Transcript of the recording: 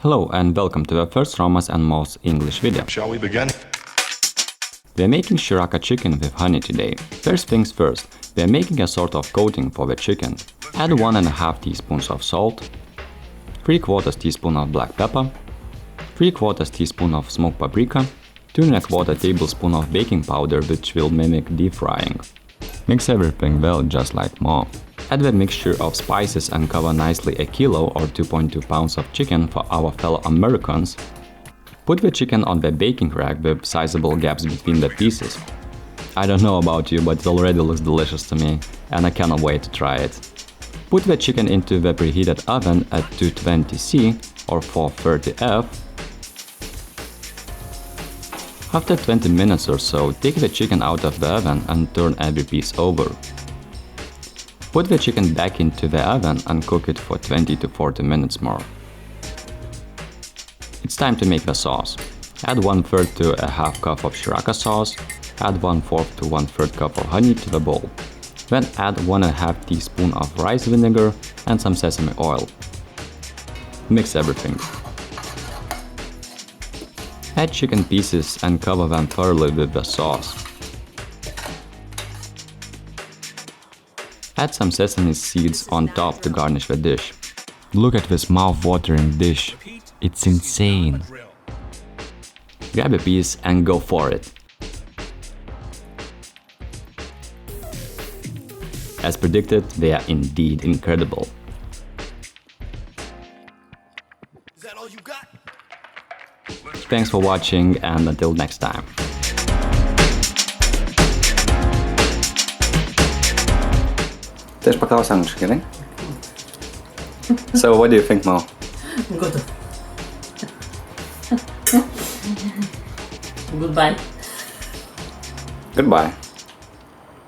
Hello and welcome to the first Romas and Mo's English video. Shall we begin? We are making Sriracha chicken with honey today. First things first, we are making a sort of coating for the chicken. Add 1.5 teaspoons of salt, 3/4 teaspoon of black pepper, 3/4 teaspoon of smoked paprika, 2.25 tablespoon of baking powder, which will mimic deep frying. Mix everything well, just like Mo. Add the mixture of spices and cover nicely a kilo or 2.2 pounds of chicken for our fellow Americans. Put the chicken on the baking rack with sizable gaps between the pieces. I don't know about you, but it already looks delicious to me, and I cannot wait to try it. Put the chicken into the preheated oven at 220°C or 430°F. After 20 minutes or so, take the chicken out of the oven and turn every piece over. Put the chicken back into the oven and cook it for 20 to 40 minutes more. It's time to make the sauce. Add 1/3 to a half cup of Sriracha sauce, add 1/4 to 1/3 cup of honey to the bowl. Then add 1.5 teaspoon of rice vinegar and some sesame oil. Mix everything. Add chicken pieces and cover them thoroughly with the sauce. Add some sesame seeds on top to garnish the dish. Look at this mouth-watering dish. It's insane. Grab a piece and go for it. As predicted, they are indeed incredible. Is that all you got? Thanks for watching and until next time. Też paklausę angliškai, gerai? So what do you think, Mo? Good. Goodbye. Goodbye.